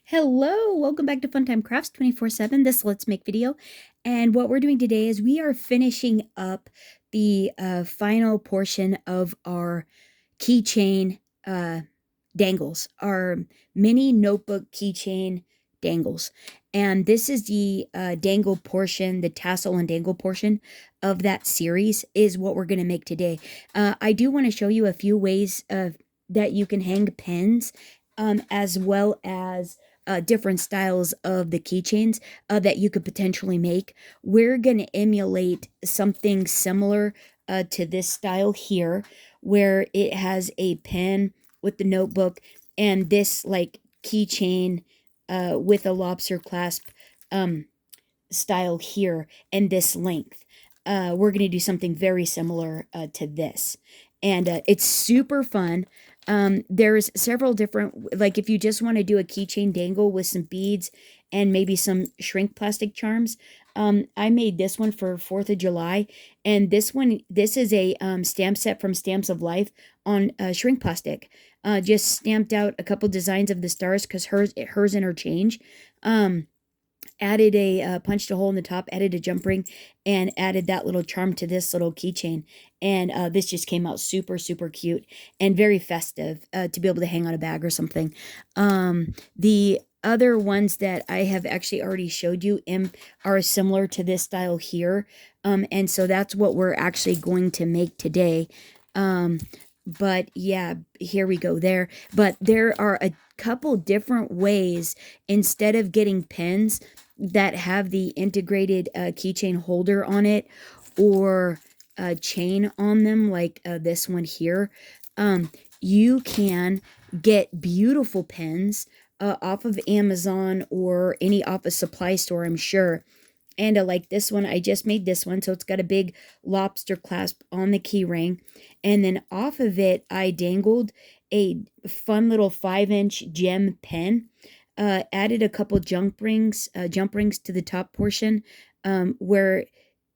Hello, welcome back to Funtime Crafts 24/7, this Let's Make video. And what we're doing today is we are finishing up the final portion of our keychain dangles, our mini notebook keychain dangles. And this is the dangle portion, the tassel and dangle portion of that series is what we're going to make today. I do want to show you a few ways that you can hang pens, as well as different styles of the keychains that you could potentially make. We're going to emulate something similar to this style here, where it has a pen with the notebook and this like keychain with a lobster clasp style here and this length. We're going to do something very similar to this. And it's super fun. There's several different, like if you just want to do a keychain dangle with some beads and maybe some shrink plastic charms. I made this one for 4th of July, and this is a stamp set from Stamps of Life on shrink plastic. Just stamped out a couple designs of the stars because hers interchange. Added punched a hole in the top, added a jump ring, and added that little charm to this little keychain. And this just came out super, super cute and very festive to be able to hang on a bag or something. The other ones that I have actually already showed you are similar to this style here. And so that's what we're actually going to make today. But yeah, here we go there. But there are a couple different ways, instead of getting pens that have the integrated keychain holder on it or a chain on them like this one here, you can get beautiful pens off of Amazon or any office supply store, I'm sure. And like this one, I just made this one, so it's got a big lobster clasp on the key ring. And then off of it, I dangled a fun little 5-inch gem pen. Added a couple jump rings to the top portion, where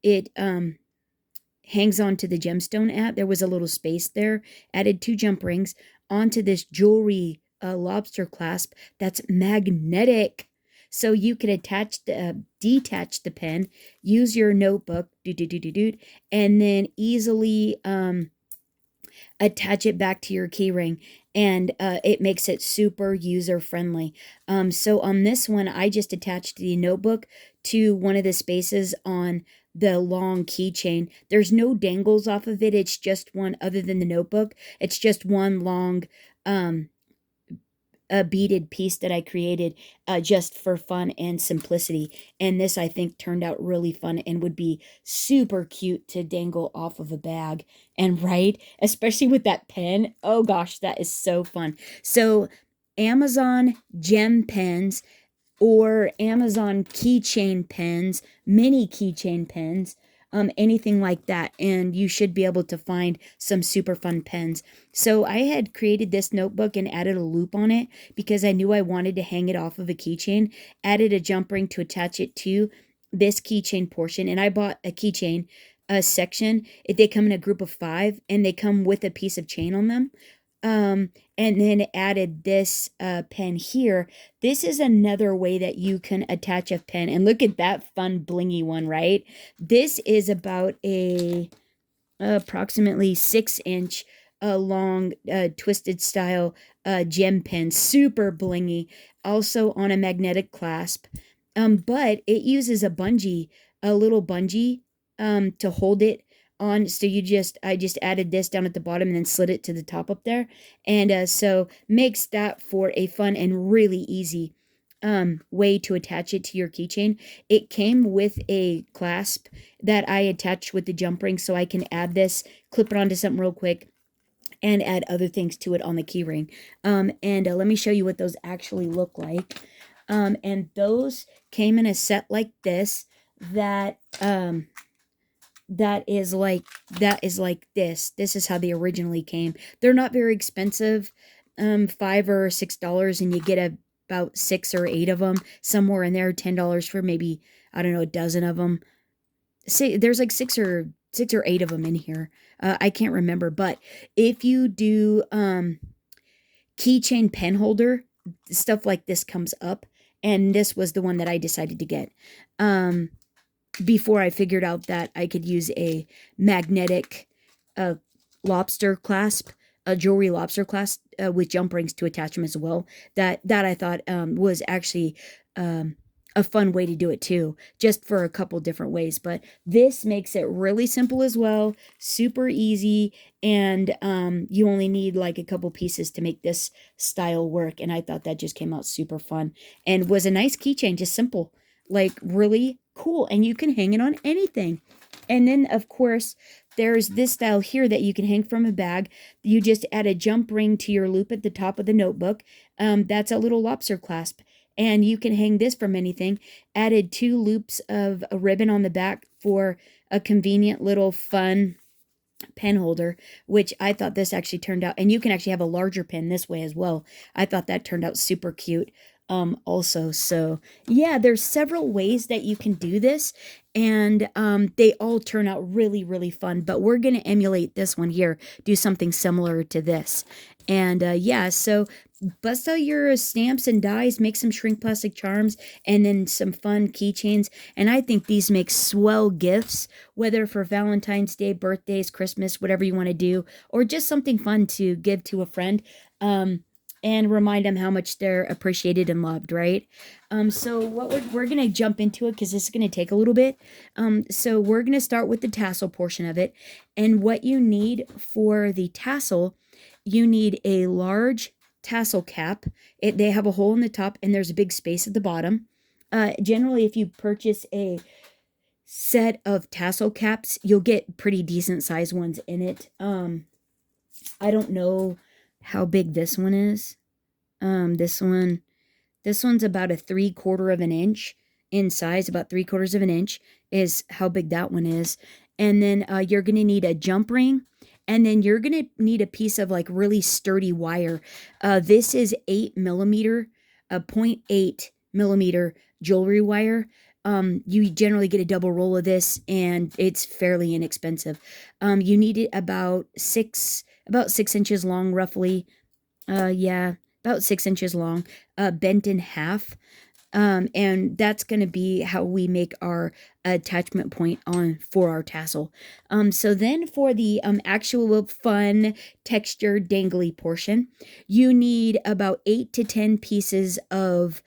it hangs onto the gemstone at. There was a little space there. Added 2 jump rings onto this jewelry lobster clasp that's magnetic. So you could detach the pen, use your notebook, and then easily attach it back to your keyring, and it makes it super user friendly. So on this one, I just attached the notebook to one of the spaces on the long keychain. There's no dangles off of it. It's just one, other than the notebook. It's just one long a beaded piece that I created just for fun and simplicity. And this, I think, turned out really fun and would be super cute to dangle off of a bag. And right, especially with that pen. Oh gosh, that is so fun. So Amazon gem pens or Amazon keychain pens, mini keychain pens, anything like that. And you should be able to find some super fun pens. So I had created this notebook and added a loop on it because I knew I wanted to hang it off of a keychain, added a jump ring to attach it to this keychain portion. And I bought a keychain section. They come in a group of 5 and they come with a piece of chain on them. And then added this pen here. This is another way that you can attach a pen. And look at that fun blingy one, right? This is about a approximately 6-inch long twisted style gem pen, super blingy, also on a magnetic clasp. But it uses a little bungee to hold it on. So I just added this down at the bottom and then slid it to the top up there. And so makes that for a fun and really easy way to attach it to your keychain. It came with a clasp that I attached with the jump ring, so I can add this, clip it onto something real quick, and add other things to it on the keyring. And let me show you what those actually look like. And those came in a set like this that is like this. This is how they originally came. They're not very expensive, $5 or $6, and you get about 6 or 8 of them, somewhere in there. $10 for maybe, I don't know, a dozen of them. Say there's like 6 or 8 of them in here. I can't remember, but if you do keychain pen holder stuff like this comes up, and this was the one that I decided to get. Before I figured out that I could use a magnetic uh, lobster clasp, a jewelry lobster clasp with jump rings to attach them as well. That I thought was actually a fun way to do it too, just for a couple different ways. But this makes it really simple as well, super easy, and you only need like a couple pieces to make this style work. And I thought that just came out super fun and was a nice keychain, just simple, like really cool, and you can hang it on anything. And then of course there's this style here that you can hang from a bag. You just add a jump ring to your loop at the top of the notebook. That's a little lobster clasp, and you can hang this from anything. Added 2 loops of a ribbon on the back for a convenient little fun pen holder, which I thought this actually turned out, and you can actually have a larger pen this way as well. I thought that turned out super cute also. So yeah, there's several ways that you can do this, and they all turn out really, really fun. But we're going to emulate this one here, do something similar to this. And yeah, so bust out your stamps and dies, make some shrink plastic charms, and then some fun keychains. And I think these make swell gifts, whether for Valentine's Day, birthdays, Christmas, whatever you want to do, or just something fun to give to a friend. And remind them how much they're appreciated and loved, right? So what we're going to jump into it, because this is going to take a little bit. So we're going to start with the tassel portion of it. And what you need for the tassel, you need a large tassel cap. They have a hole in the top, and there's a big space at the bottom. Generally, if you purchase a set of tassel caps, you'll get pretty decent sized ones in it. I don't know how big this one is. This one's about a 3/4 of an inch in size. About 3/4 of an inch is how big that one is. And then you're gonna need a jump ring, and then you're gonna need a piece of like really sturdy wire. This is 8mm, 0.8mm jewelry wire. You generally get a double roll of this, and it's fairly inexpensive. You need it about 6 inches long, roughly. Yeah, about 6 inches long, bent in half. And that's going to be how we make our attachment point on for our tassel. So then for the actual fun textured dangly portion, you need about 8 to 10 pieces of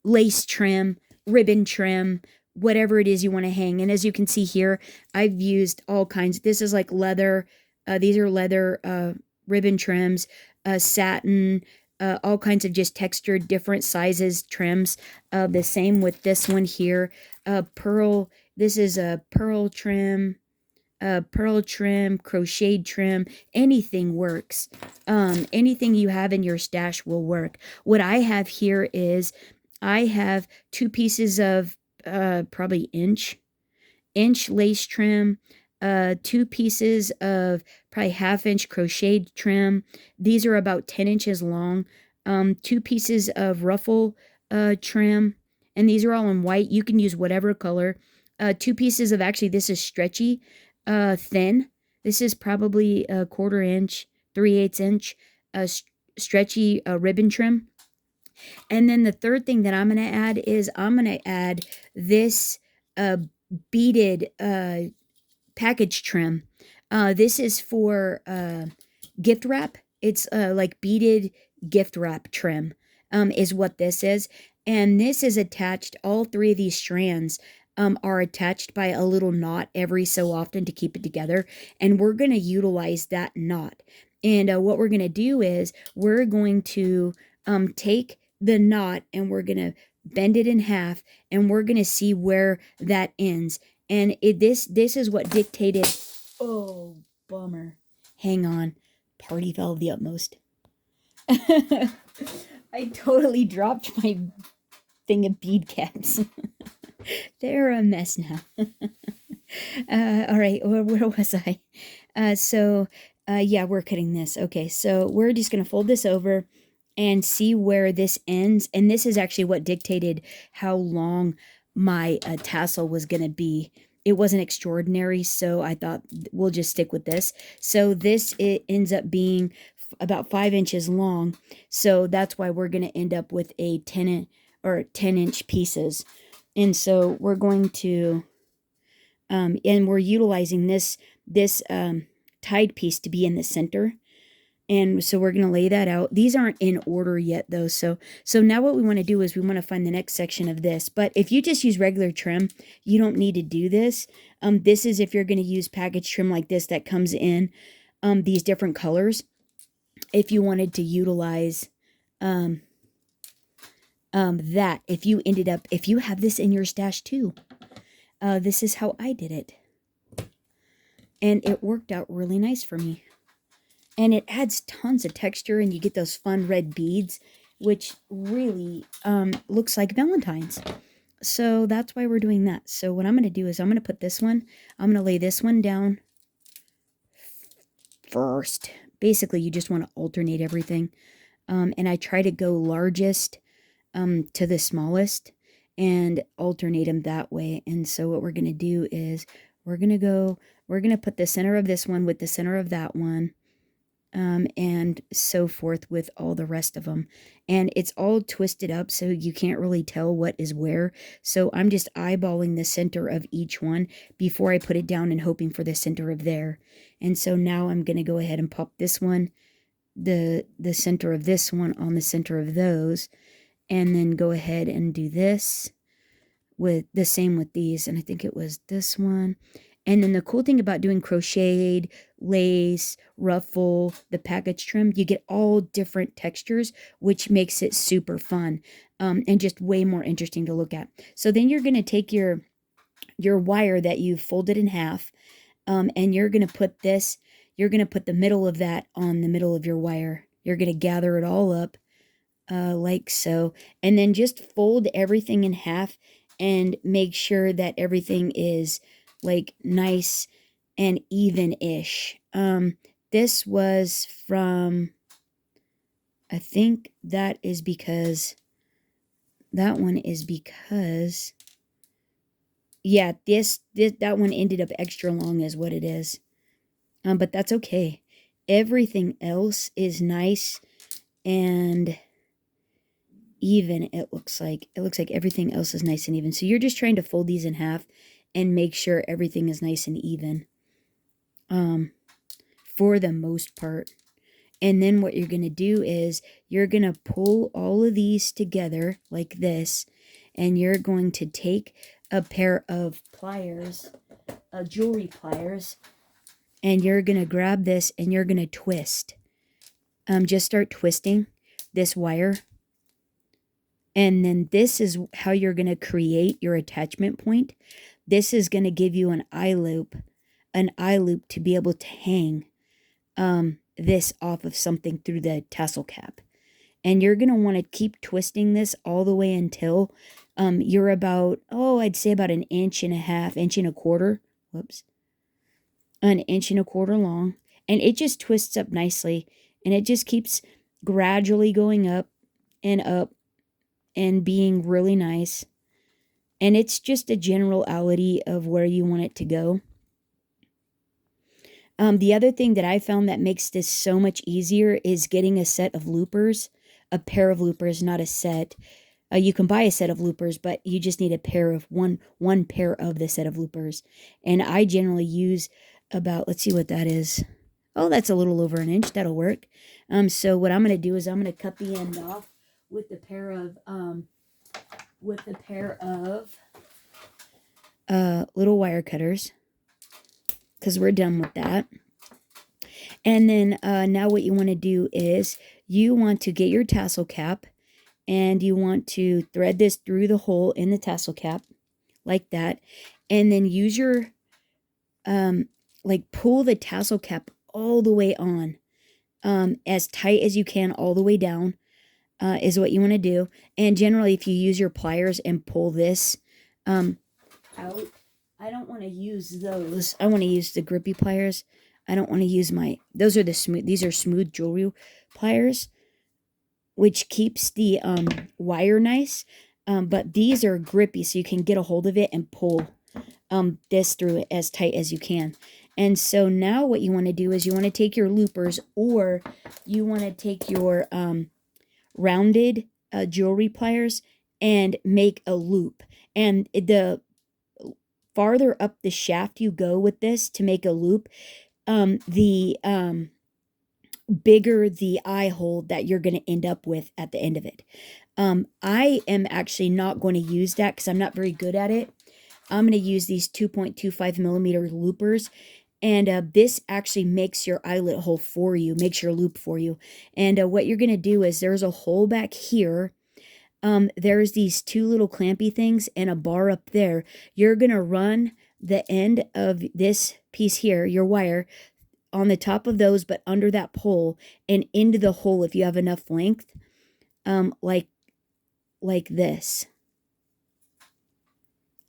lace trim, ribbon trim, whatever it is you want to hang. And as you can see here, I've used all kinds. This is like leather. These are leather ribbon trims, satin, all kinds of just textured different sizes trims. The same with this one here. Pearl, this is a pearl trim, crocheted trim. Anything works. Anything you have in your stash will work. What I have here is I have 2 pieces of probably inch lace trim, 2 pieces of probably 1/2 inch crocheted trim. These are about 10 inches long. 2 pieces of ruffle trim, and these are all in white. You can use whatever color. 2 pieces of, actually this is stretchy, thin. This is probably a 1/4 inch, 3/8 inch stretchy ribbon trim. And then the third thing that I'm going to add is I'm going to add this beaded package trim. This is for gift wrap. It's like beaded gift wrap trim is what this is. And this is attached, all 3 of these strands are attached by a little knot every so often to keep it together. And we're going to utilize that knot. And what we're going to do is we're going to take the knot, and we're going to bend it in half, and we're going to see where that ends. And this is what dictated. Oh, bummer. Hang on. Party foul of the utmost. I totally dropped my thing of bead caps. They're a mess now. All right, where was I? Yeah, we're cutting this. Okay, so we're just going to fold this over and see where this ends. And this is actually what dictated how long my tassel was going to be. It wasn't extraordinary, so I thought we'll just stick with this. So this, it ends up being about 5 inches long. So that's why we're going to end up with a 10-inch pieces. And so we're going to, and we're utilizing this tied piece to be in the center. And so we're going to lay that out. These aren't in order yet though. So now what we want to do is we want to find the next section of this. But if you just use regular trim, you don't need to do this. This is if you're going to use package trim like this that comes in these different colors. If you wanted to utilize that, if you have this in your stash too, this is how I did it. And it worked out really nice for me. And it adds tons of texture, and you get those fun red beads, which really looks like Valentine's. So that's why we're doing that. So what I'm going to do is I'm going to put this one, I'm going to lay this one down first. Basically, you just want to alternate everything. And I try to go largest to the smallest and alternate them that way. And so what we're going to do is we're going to put the center of this one with the center of that one. And so forth with all the rest of them. And it's all twisted up, so you can't really tell what is where. So I'm just eyeballing the center of each one before I put it down and hoping for the center of there. And so now I'm going to go ahead and pop this one, the center of this one on the center of those, and then go ahead and do this with the same with these. And I think it was this one. And then the cool thing about doing crocheted, lace, ruffle, the package trim, you get all different textures, which makes it super fun and just way more interesting to look at. So then you're going to take your wire that you've folded in half, and you're going to put the middle of that on the middle of your wire. You're going to gather it all up like so, and then just fold everything in half and make sure that everything is like nice and even-ish. This was from, I think that is because, that one is because, yeah, that one ended up extra long is what it is. But that's okay. Everything else is nice and even. It looks like everything else is nice and even. So you're just trying to fold these in half and make sure everything is nice and even for the most part. And then what you're going to do is you're going to pull all of these together like this, and you're going to take a pair of pliers, jewelry pliers, and you're going to grab this and you're going to twist. Just start twisting this wire. And then this is how you're going to create your attachment point. This is going to give you an eye loop to be able to hang this off of something through the tassel cap. And you're going to want to keep twisting this all the way until you're about, I'd say about 1.5 inches, 1.25 inches. Whoops. 1.25 inches long. And it just twists up nicely. And it just keeps gradually going up and being really nice. And it's just a generality of where you want it to go. The other thing that I found that makes this so much easier is getting a set of loopers, a pair of loopers, not a set. You can buy a set of loopers, but you just need a pair of one pair of the set of loopers. And I generally use about, let's see what that is. Oh, that's a little over 1 inch. That'll work. So what I'm going to do is I'm going to cut the end off with the pair of little wire cutters, because we're done with that. And then now what you want to do is you want to get your tassel cap, and you want to thread this through the hole in the tassel cap like that, and then use your pull the tassel cap all the way on, as tight as you can all the way down. Is what you want to do. And generally, if you use your pliers and pull this out, I don't want to use those. I want to use the grippy pliers. I don't want to use those are the smooth, these are smooth jewelry pliers, which keeps the wire nice. But these are grippy, so you can get a hold of it and pull this through it as tight as you can. And so now what you want to do is you want to take your loopers, or you want to take your rounded jewelry pliers and make a loop. And the farther up the shaft you go with this to make a loop, the bigger the eye hole that you're going to end up with at the end of it. I am actually not going to use that because I'm not very good at it. I'm going to use these 2.25 millimeter loopers. And this actually makes your eyelet hole for you, makes your loop for you. And what you're going to do is there's a hole back here. There's these two little clampy things and a bar up there. You're going to run the end of this piece here, your wire, on the top of those, but under that pole and into the hole if you have enough length, like this.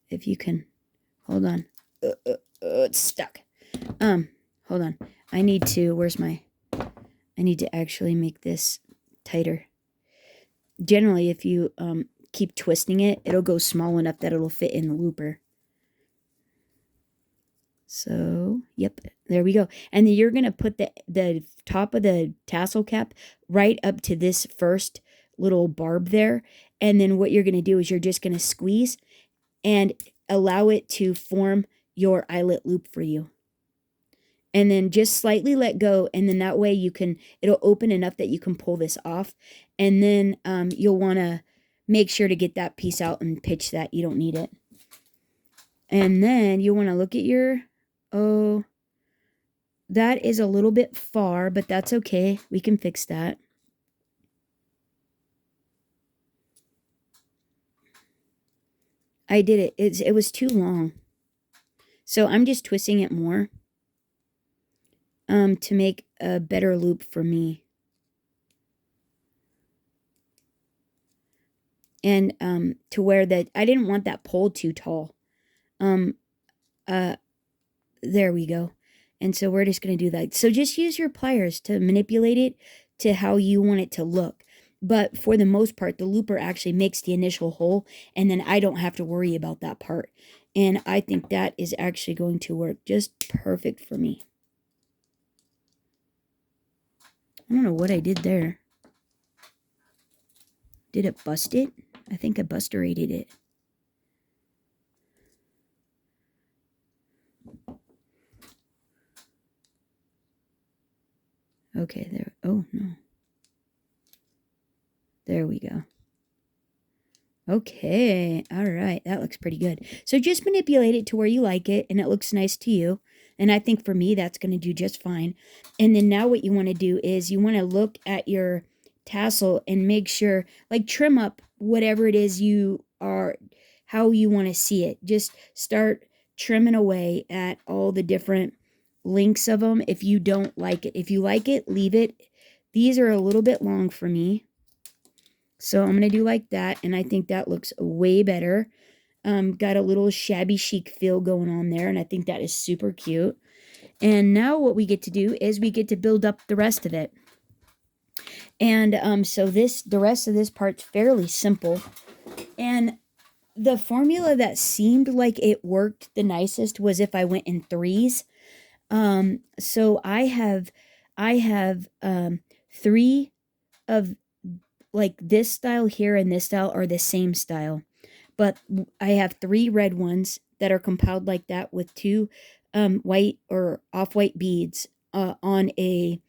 If you can, hold on. It's stuck. Hold on. I need to actually make this tighter. Generally, if you keep twisting it, it'll go small enough that it'll fit in the looper. So, yep, there we go. And then you're going to put the top of the tassel cap right up to this first little barb there. And then what you're going to do is you're just going to squeeze and allow it to form your eyelet loop for you. And then just slightly let go, and then that way it'll open enough that you can pull this off. And then you'll want to make sure to get that piece out and pitch that. You don't need it. And then you want to look at your, that is a little bit far, but that's okay. We can fix that. I did it. It was too long. So I'm just twisting it more to make a better loop for me. And to where that I didn't want that pole too tall. There we go. And so we're just going to do that. So just use your pliers to manipulate it to how you want it to look. But for the most part, the looper actually makes the initial hole, and then I don't have to worry about that part. And I think that is actually going to work just perfect for me. I don't know what I did there. Did it bust it? I think I busterated it. Okay, there. Oh, no. There we go. Okay, all right, that looks pretty good. So just manipulate it to where you like it and it looks nice to you. And I think for me, that's going to do just fine. And then now what you want to do is you want to look at your tassel and make sure, like, trim up whatever it is you are, how you want to see it. Just start trimming away at all the different links of them if you don't like it. If you like it, leave it. These are a little bit long for me. So I'm going to do like that, and I think that looks way better. Got a little shabby chic feel going on there, and I think that is super cute. And now what we get to do is we get to build up the rest of it. And so the rest of this part's fairly simple. And the formula that seemed like it worked the nicest was if I went in threes. So I have 3 of, like, this style here and this style are the same style, but I have 3 red ones that are compiled like that with 2 white or off-white beads on a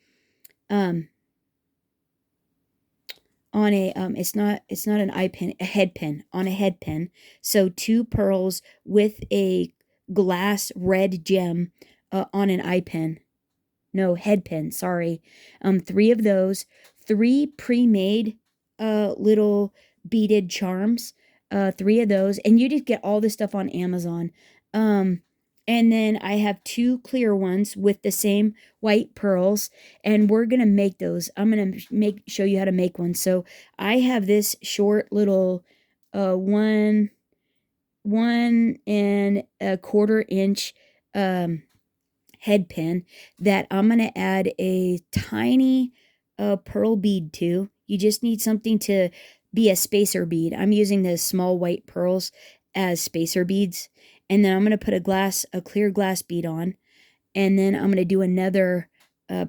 it's not an eye pin, a head pin, on a head pin. So 2 pearls with a glass red gem on an eye pin. No, head pin, sorry. 3 of those, 3 pre-made little beaded charms, 3 of those, and you just get all this stuff on Amazon. And then I have 2 clear ones with the same white pearls, and we're gonna make those. I'm gonna show you how to make one. So I have this short little 1.25 inch head pin that I'm going to add a tiny pearl bead to. You just need something to be a spacer bead. I'm using the small white pearls as spacer beads. And then I'm going to put a clear glass bead on. And then I'm going to do another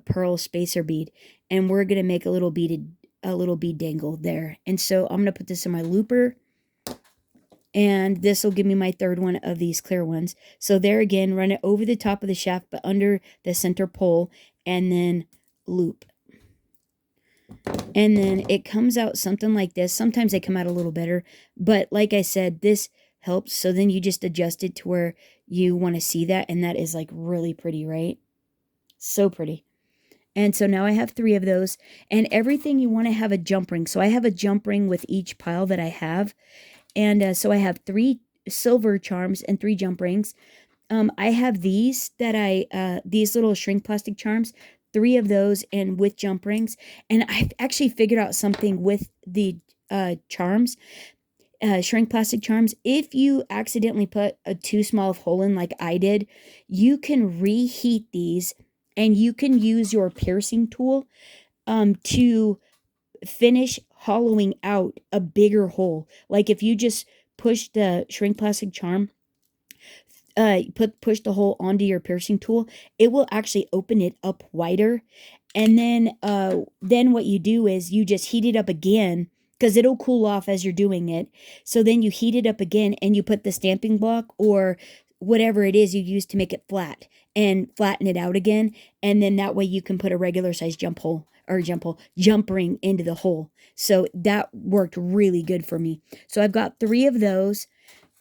pearl spacer bead, and we're going to make a little bead dangle there. And so I'm going to put this in my looper, and this will give me my third one of these clear ones. So there again, run it over the top of the shaft, but under the center pole, and then loop. And then it comes out something like this. Sometimes they come out a little better, but like I said, this helps. So then you just adjust it to where you want to see that, and that is like really pretty, right? So pretty. And so now I have 3 of those, and everything you want to have a jump ring. So I have a jump ring with each pile that I have. And so I have 3 silver charms and 3 jump rings. I have these these little shrink plastic charms, 3 of those, and with jump rings. And I've actually figured out something with the charms, shrink plastic charms. If you accidentally put a too small of hole in, like I did, you can reheat these, and you can use your piercing tool to finish hollowing out a bigger hole. Like if you just push the shrink plastic charm, push the hole onto your piercing tool, it will actually open it up wider. And then what you do is you just heat it up again, because it'll cool off as you're doing it. So then you heat it up again, and you put the stamping block or whatever it is you use to make it flat, and flatten it out again. And then that way you can put a regular size jump ring into the hole. So that worked really good for me. So I've got 3 of those.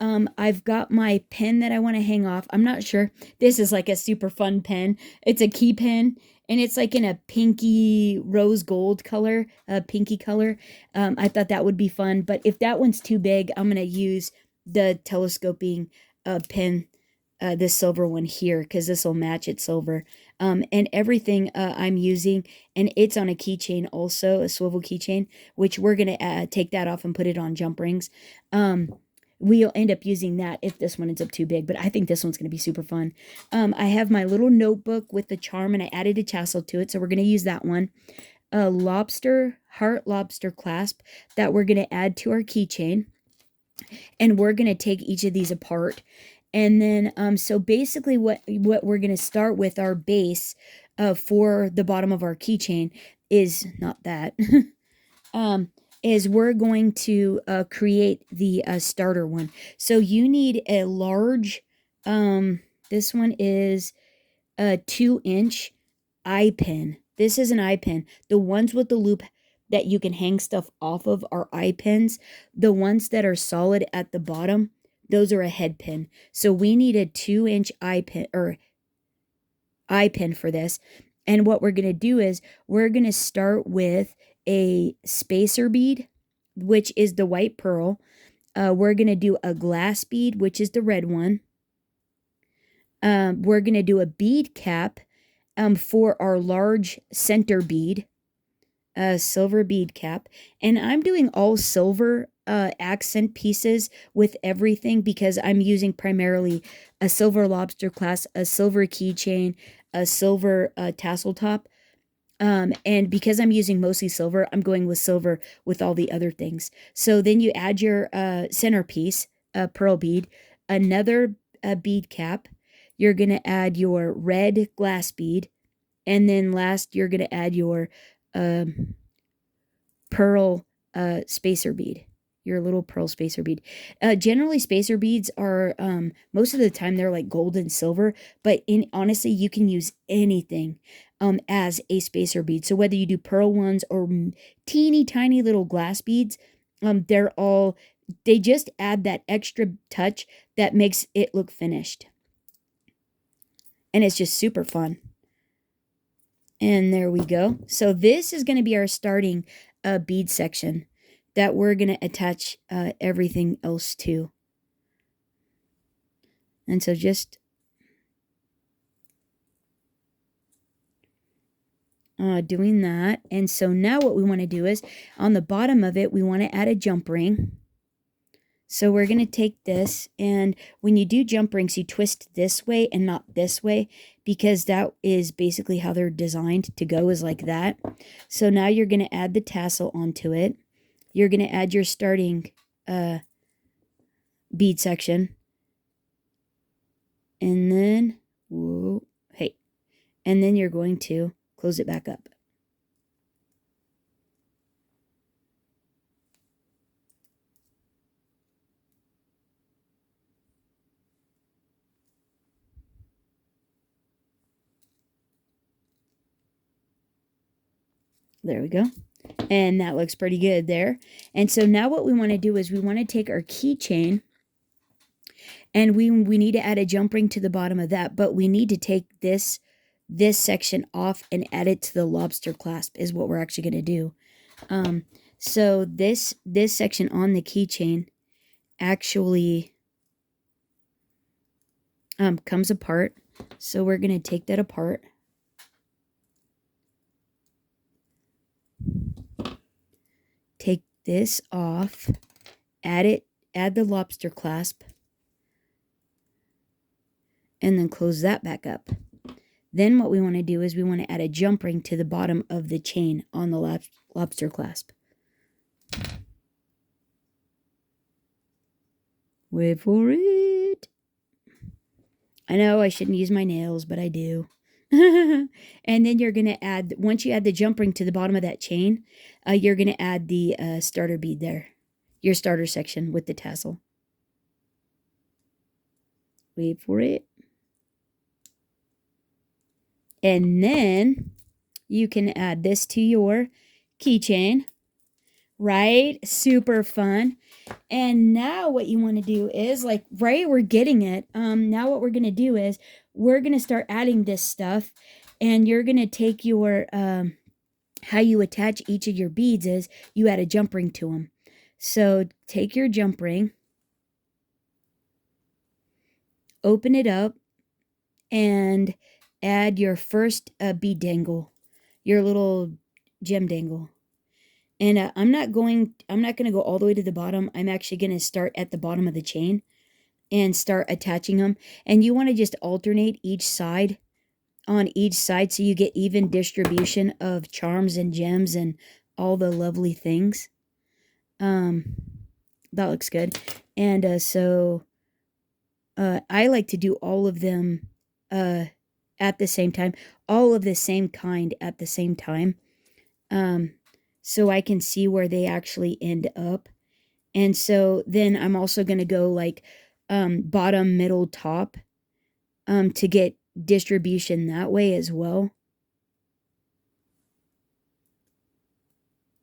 I've got my pen that I want to hang off. I'm not sure. This is like a super fun pen. It's a key pen, and it's like in a pinky rose gold color, pinky color. I thought that would be fun, but if that one's too big, I'm going to use the telescoping pen, this silver one here, because this will match it silver. And everything I'm using, and it's on a keychain also, a swivel keychain, which we're going to take that off and put it on jump rings. We'll end up using that if this one ends up too big, but I think this one's going to be super fun. I have my little notebook with the charm, and I added a tassel to it, so we're going to use that one. A heart lobster clasp that we're going to add to our keychain, and we're going to take each of these apart. And then, so basically what we're going to start with, our base for the bottom of our keychain is not that. Is we're going to create the starter one. So you need a large, this one is a 2-inch eye pin. This is an eye pin. The ones with the loop that you can hang stuff off of are eye pins. The ones that are solid at the bottom, those are a head pin. So we need a 2-inch eye pin for this. And what we're going to do is we're going to start with a spacer bead, which is the white pearl. We're going to do a glass bead, which is the red one. We're going to do a bead cap for our large center bead, silver bead cap. And I'm doing all silver accent pieces with everything, because I'm using primarily a silver lobster clasp, a silver keychain, a silver tassel top. And because I'm using mostly silver, I'm going with silver with all the other things. So then you add your centerpiece, pearl bead, another bead cap. You're going to add your red glass bead. And then last, you're going to add your pearl spacer bead. Your little pearl spacer bead. Generally, spacer beads are, most of the time, they're like gold and silver. But honestly, you can use anything as a spacer bead. So whether you do pearl ones or teeny tiny little glass beads, they just add that extra touch that makes it look finished. And it's just super fun. And there we go. So this is going to be our starting bead section that we're going to attach everything else to. And so just doing that. And so now what we want to do is, on the bottom of it, we want to add a jump ring. So we're going to take this, and when you do jump rings, you twist this way and not this way, because that is basically how they're designed to go, is like that. So now you're going to add the tassel onto it. You're going to add your starting bead section. And then, whoa, hey, and then you're going to close it back up. There we go. And that looks pretty good there. And so now what we want to do is we want to take our keychain, and we need to add a jump ring to the bottom of that, but we need to take this section off and add it to the lobster clasp is what we're actually going to do. So this section on the keychain actually comes apart. So we're going to take that apart. Take this off, add the lobster clasp, and then close that back up. Then what we want to do is we want to add a jump ring to the bottom of the chain on the lobster clasp. Wait for it. I know I shouldn't use my nails, but I do. And then you're going to add, once you add the jump ring to the bottom of that chain, you're going to add the starter bead there. Your starter section with the tassel. Wait for it. And then you can add this to your keychain. Right? Super fun. And now what you want to do is, like, right, we're getting it. Now what we're going to do is we're going to start adding this stuff, and you're going to take your, how you attach each of your beads is you add a jump ring to them. So take your jump ring, open it up, and add your first bead dangle, your little gem dangle. And I'm not going to go all the way to the bottom. I'm actually going to start at the bottom of the chain and start attaching them. And you want to just alternate each side on each side so you get even distribution of charms and gems and all the lovely things. That looks good. And so I like to do all of them at the same time, all of the same kind at the same time. So I can see where they actually end up. And so then I'm also going to go like bottom, middle, top to get distribution that way as well.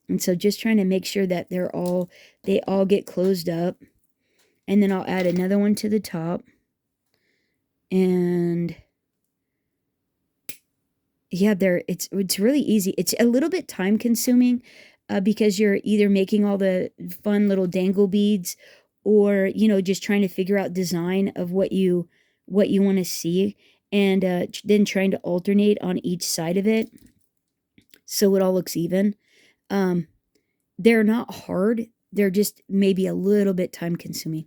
And so just trying to make sure that they all get closed up. And then I'll add another one to the top. And yeah, it's really easy. It's a little bit time consuming because you're either making all the fun little dangle beads, or just trying to figure out design of what you want to see, and then trying to alternate on each side of it so it all looks even. They're not hard. They're just maybe a little bit time consuming.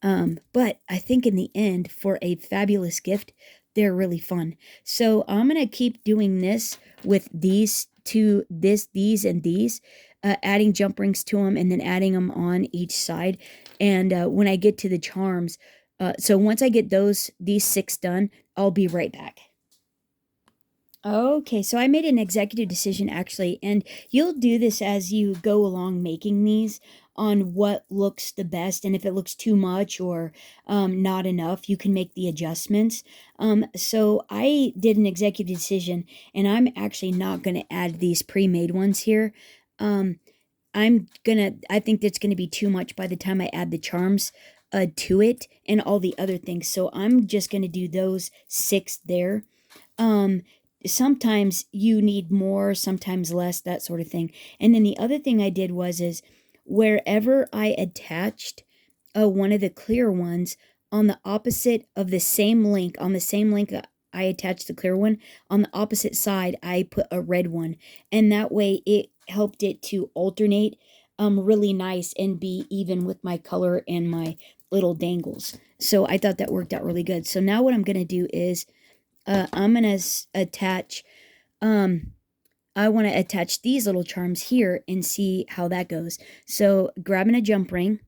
But I think in the end, for a fabulous gift, they're really fun. So I'm going to keep doing this with these two, these, and these, adding jump rings to them and then adding them on each side. And when I get to the charms, so once I get these 6 done, I'll be right back. Okay, so I made an executive decision actually, and you'll do this as you go along making these on what looks the best, and if it looks too much or not enough, you can make the adjustments. So I did an executive decision, and I'm actually not going to add these pre-made ones here. I think that's going to be too much by the time I add the charms to it and all the other things. So I'm just going to do those 6 there. Sometimes you need more, sometimes less, that sort of thing. And then the other thing I did is wherever I attached one of the clear ones on the opposite of the same link, I attached the clear one, on the opposite side I put a red one, and that way it helped it to alternate really nice and be even with my color and my little dangles. So I thought that worked out really good. So now what I'm going to do is I'm going to attach, I want to attach these little charms here and see how that goes. So grabbing a jump ring,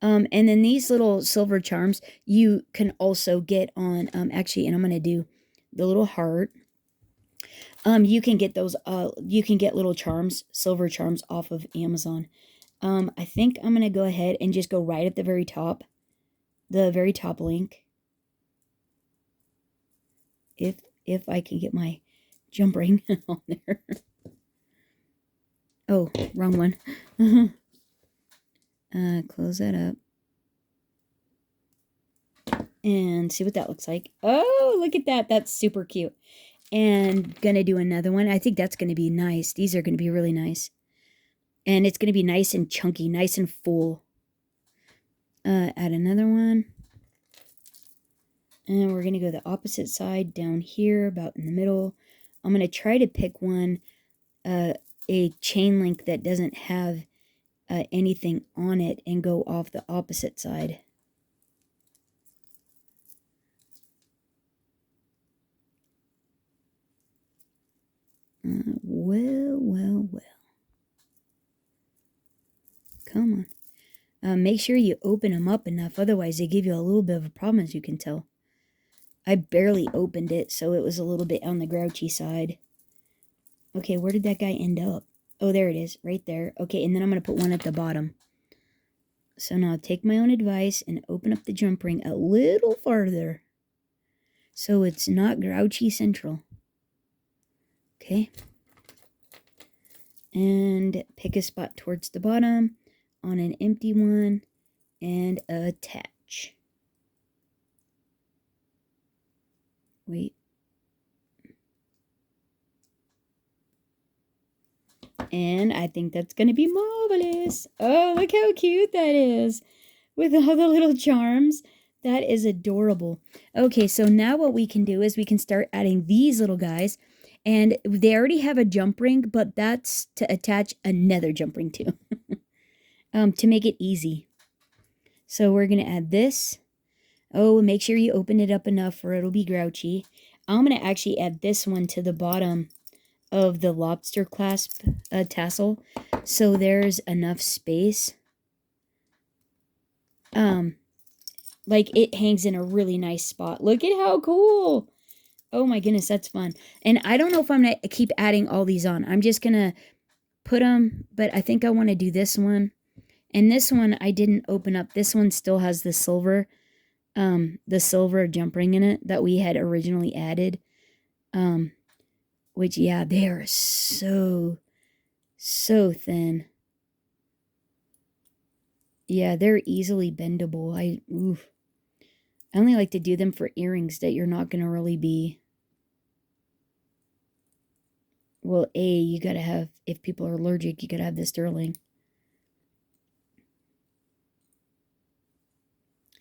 and then these little silver charms you can also get on, actually, and I'm going to do the little heart. You can get those, you can get little charms, silver charms off of Amazon. I think I'm going to go ahead and just go right at the very top link. If I can get my jump ring on there. Oh, wrong one. Close that up. And see what that looks like. Oh, look at that. That's super cute. And gonna do another one. I think that's gonna be nice. These are gonna be really nice. And it's gonna be nice and chunky, nice and full. Add another one. And we're gonna go the opposite side down here, about in the middle. I'm gonna try to pick one, a chain link that doesn't have anything on it, and go off the opposite side. Well. Come on. Make sure you open them up enough, otherwise they give you a little bit of a problem, as you can tell. I barely opened it, so it was a little bit on the grouchy side. Okay, where did that guy end up? Oh, there it is, right there. Okay, and then I'm going to put one at the bottom. So now take my own advice and open up the jump ring a little farther, so it's not grouchy central. Okay. And pick a spot towards the bottom on an empty one and attach. Wait. And I think that's going to be marvelous. Oh, look how cute that is. With all the little charms. That is adorable. Okay, so now what we can do is we can start adding these little guys. And they already have a jump ring, but that's to attach another jump ring to. To make it easy. So we're going to add this. Oh, make sure you open it up enough or it'll be grouchy. I'm going to actually add this one to the bottom of the lobster clasp tassel, so there's enough space. Like it hangs in a really nice spot. Look at how cool. Oh my goodness, that's fun. And I don't know if I'm going to keep adding all these on. I'm just going to put them, but I think I want to do this one. And this one I didn't open up. This one still has the silver jump ring in it that we had originally added. Which, yeah, they are so thin. Yeah, they're easily bendable. I only like to do them for earrings that you're not going to really be... Well, you got to have... If people are allergic, you got to have the sterling.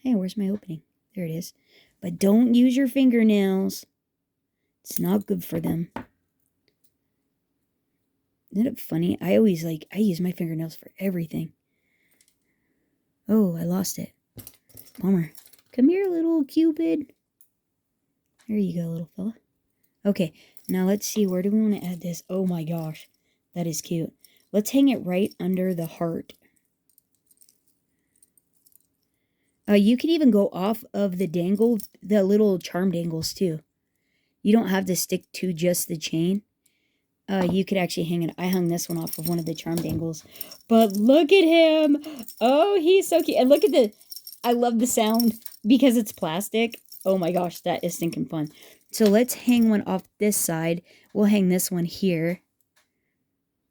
Hey, where's my opening? There it is. But don't use your fingernails. It's not good for them. Isn't it funny? I use my fingernails for everything. Oh, I lost it. Bummer. Come here, little Cupid. There you go, little fella. Okay, now let's see. Where do we want to add this? Oh my gosh. That is cute. Let's hang it right under the heart. You could even go off of the dangle, the little charm dangles too. You don't have to stick to just the chain. You could actually hang it. I hung this one off of one of the charm dangles. But look at him. Oh, he's so cute. And look at I love the sound because it's plastic. Oh my gosh, that is stinking fun. So let's hang one off this side. We'll hang this one here.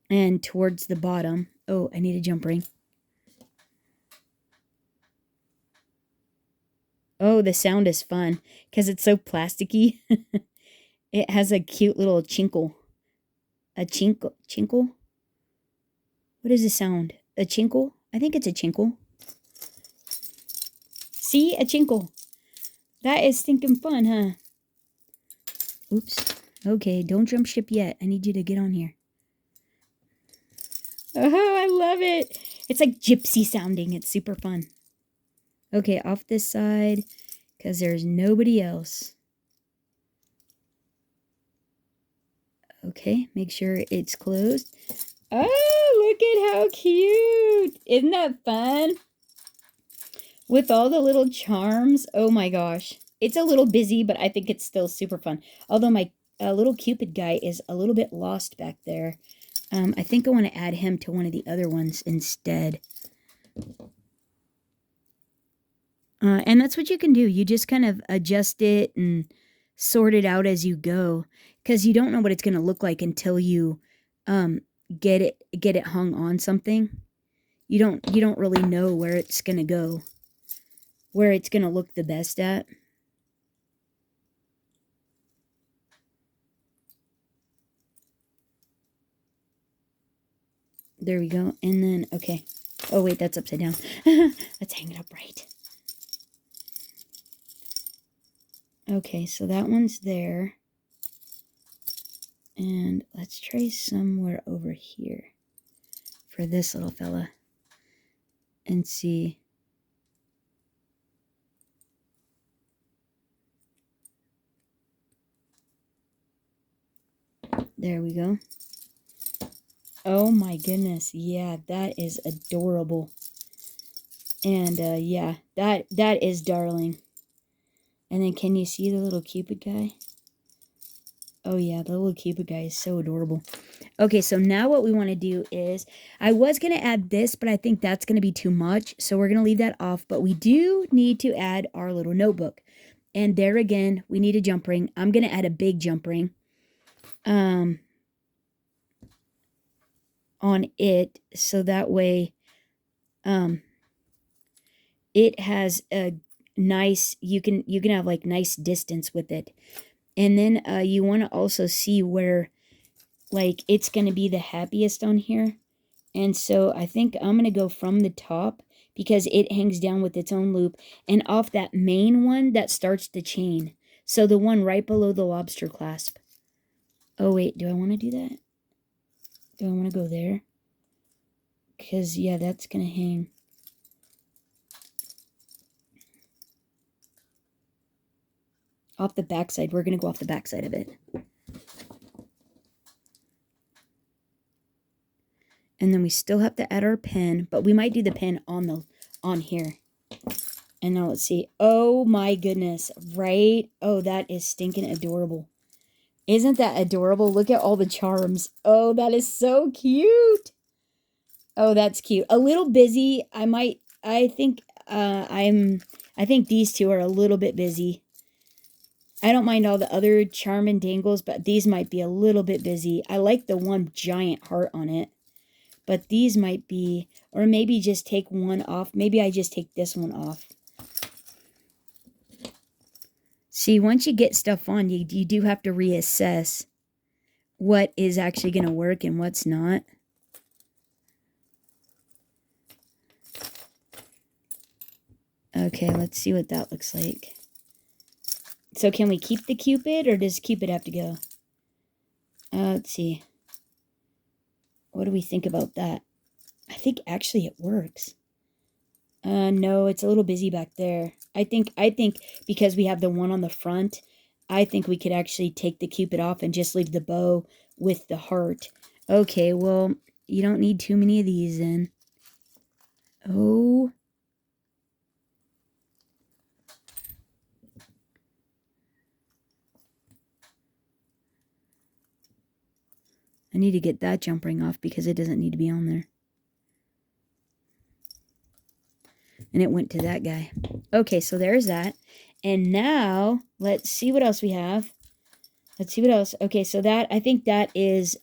And towards the bottom. Oh, I need a jump ring. Oh, the sound is fun because it's so plasticky. It has a cute little chinkle. A chinkle? What is the sound? A chinkle? I think it's a chinkle. See? A chinkle. That is stinking fun, huh? Oops. Okay, don't jump ship yet. I need you to get on here. Oh, I love it. It's like gypsy sounding. It's super fun. Okay, off this side, because there's nobody else. Okay, make sure it's closed. Oh, look at how cute. Isn't that fun? With all the little charms. Oh my gosh. It's a little busy, but I think it's still super fun. Although my little Cupid guy is a little bit lost back there. I think I want to add him to one of the other ones instead. And that's what you can do. You just kind of adjust it and sort it out as you go, because you don't know what it's going to look like until you get it hung on something. You don't really know where it's going to go, where it's going to look the best at. There we go. And then, okay. Oh, wait, that's upside down. Let's hang it up right. Okay, so that one's there. And let's try somewhere over here for this little fella and see. There we go. Oh my goodness. Yeah, that is adorable. And yeah, that is darling. And then can you see the little Cupid guy? Oh yeah, the little Cupid guy is so adorable. Okay, so now what we want to do is, I was going to add this, but I think that's going to be too much. So we're going to leave that off. But we do need to add our little notebook. And there again, we need a jump ring. I'm going to add a big jump ring. On it, so that way it has a nice, you can have like nice distance with it. And then you want to also see where like it's going to be the happiest on here. And so I think I'm going to go from the top, because it hangs down with its own loop, and off that main one that starts the chain. So the one right below the lobster clasp. Oh wait, do I want to do that? Do I want to go there? Because, yeah, that's going to hang. Off the backside. We're going to go off the backside of it. And then we still have to add our pin, but we might do the pin on here. And now let's see. Oh my goodness, right? Oh, that is stinking adorable. Isn't that adorable? Look at all the charms. Oh, that is so cute. Oh, that's cute. A little busy. I think these two are a little bit busy. I don't mind all the other charm and dangles, but these might be a little bit busy. I like the one giant heart on it. But these might be, or maybe just take one off. Maybe I just take this one off. See, once you get stuff on, you do have to reassess what is actually going to work and what's not. Okay, let's see what that looks like. So can we keep the Cupid, or does Cupid have to go? Let's see. What do we think about that? I think actually it works. No, it's a little busy back there. I think because we have the one on the front, I think we could actually take the Cupid off and just leave the bow with the heart. Okay, well, you don't need too many of these then. Oh. I need to get that jump ring off because it doesn't need to be on there. And it went to that guy. Okay, so there's that. And now, let's see what else we have. Let's see what else. Okay, so that, I think that is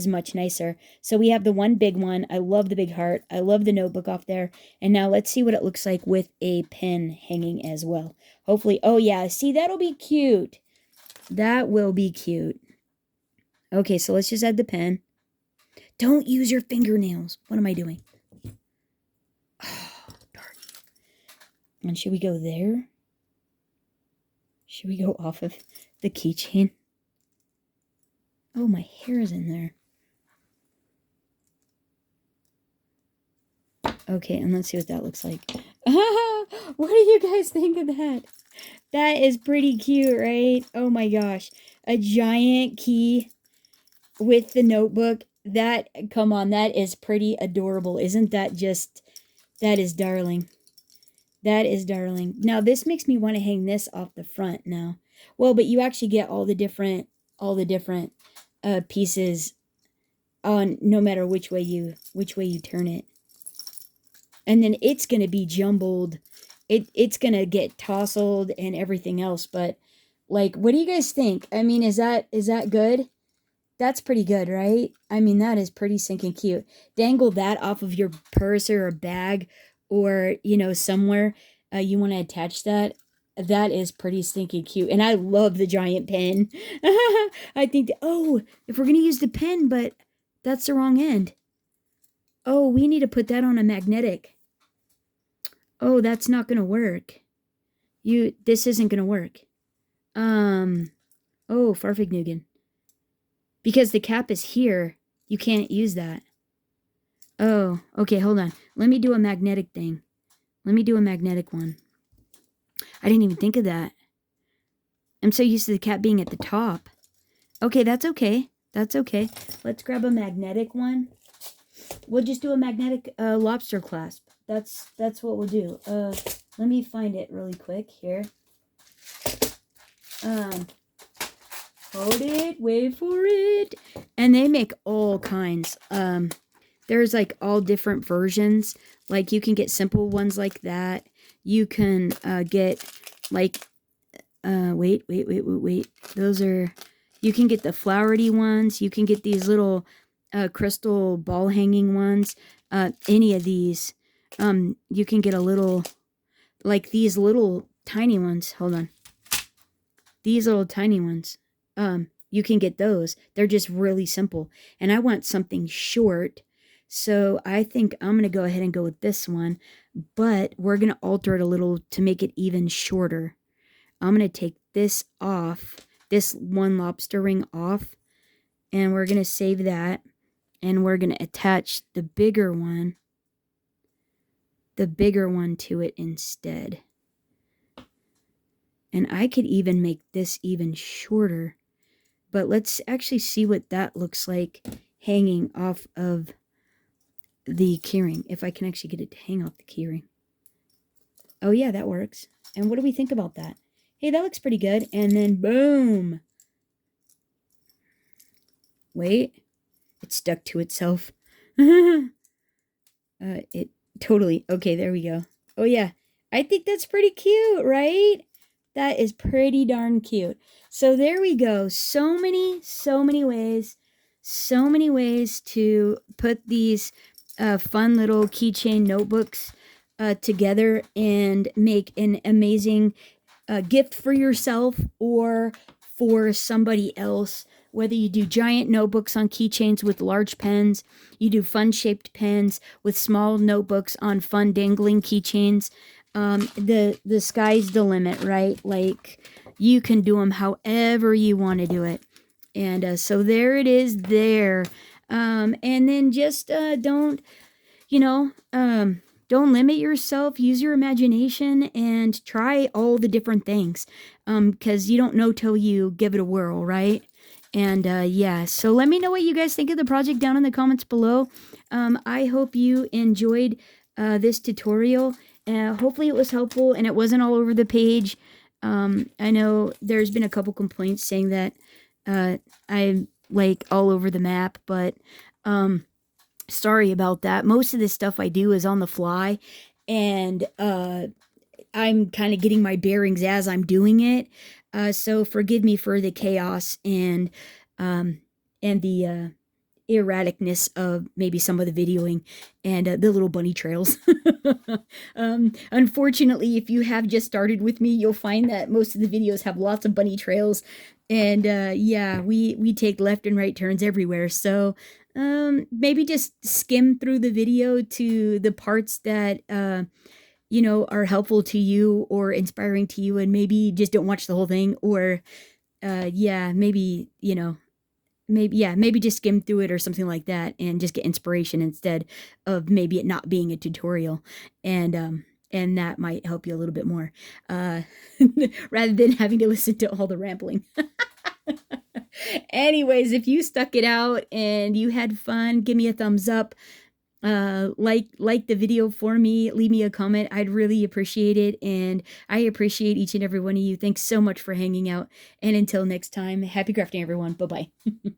much nicer. So we have the one big one. I love the big heart. I love the notebook off there. And now let's see what it looks like with a pin hanging as well. Hopefully, oh yeah, see, that'll be cute. That will be cute. Okay, so let's just add the pen. Don't use your fingernails. What am I doing? Oh, darn. And should we go there? Should we go off of the keychain? Oh, my hair is in there. Okay, and let's see what that looks like. What do you guys think of that? That is pretty cute, right? Oh my gosh. A giant key with the notebook. That, come on, that is pretty adorable. Isn't that just, that is darling. That is darling. Now this makes me want to hang this off the front now. Well, but you actually get all the different pieces on no matter which way you turn it. And then it's going to be jumbled. It's going to get tousled and everything else, but like, what do you guys think? I mean, is that good? That's pretty good, right? I mean, that is pretty sinking cute. Dangle that off of your purse or a bag, or, you know, somewhere you want to attach that. That is pretty stinking cute. And I love the giant pen. I think, oh, if we're going to use the pen, but that's the wrong end. Oh, we need to put that on a magnetic. Oh, that's not going to work. This isn't going to work. Oh, Farfignugan. Because the cap is here, you can't use that. Oh, okay, hold on. Let me do a magnetic thing. Let me do a magnetic one. I didn't even think of that. I'm so used to the cap being at the top. Okay, that's okay. That's okay. Let's grab a magnetic one. We'll just do a magnetic lobster clasp. That's what we'll do. Let me find it really quick here. Hold it, wait for it. And they make all kinds. There's like all different versions. Like you can get simple ones like that. You can get like wait. Those are, you can get the flowery ones. You can get these little crystal ball hanging ones. Any of these. You can get a little, like these little tiny ones. Hold on. These little tiny ones. You can get those. They're just really simple. And I want something short. So I think I'm going to go ahead and go with this one. But we're going to alter it a little to make it even shorter. I'm going to take this off. This one lobster ring off. And we're going to save that. And we're going to attach the bigger one. The bigger one to it instead. And I could even make this even shorter. But let's actually see what that looks like hanging off of the keyring. If I can actually get it to hang off the keyring. Oh yeah, that works. And what do we think about that? Hey, that looks pretty good. And then boom. Wait. It stuck to itself. It totally. Okay, there we go. Oh yeah. I think that's pretty cute, right? That is pretty darn cute. So there we go. So many ways to put these fun little keychain notebooks together and make an amazing gift for yourself or for somebody else. Whether you do giant notebooks on keychains with large pens, you do fun-shaped pens with small notebooks on fun dangling keychains. The sky's the limit, right? Like, you can do them however you want to do it. And so there it is there. And then just don't limit yourself. Use your imagination and try all the different things. Because you don't know till you give it a whirl, right? And yeah, so let me know what you guys think of the project down in the comments below. I hope you enjoyed this tutorial. Hopefully it was helpful and it wasn't all over the page. I know there's been a couple complaints saying that I'm like all over the map, but sorry about that. Most of this stuff I do is on the fly, and I'm kind of getting my bearings as I'm doing it. So forgive me for the chaos and the erraticness of maybe some of the videoing and the little bunny trails. Unfortunately, if you have just started with me, you'll find that most of the videos have lots of bunny trails, and yeah, we take left and right turns everywhere. So maybe just skim through the video to the parts that are helpful to you or inspiring to you, and maybe just don't watch the whole thing, or yeah, maybe maybe just skim through it or something like that and just get inspiration instead of maybe it not being a tutorial, and that might help you a little bit more rather than having to listen to all the rambling. Anyways, if you stuck it out and you had fun, give me a thumbs up. like the video for me, leave me a comment. I'd really appreciate it, and I appreciate each and every one of you. Thanks so much for hanging out, and until next time, happy crafting, everyone. Bye bye.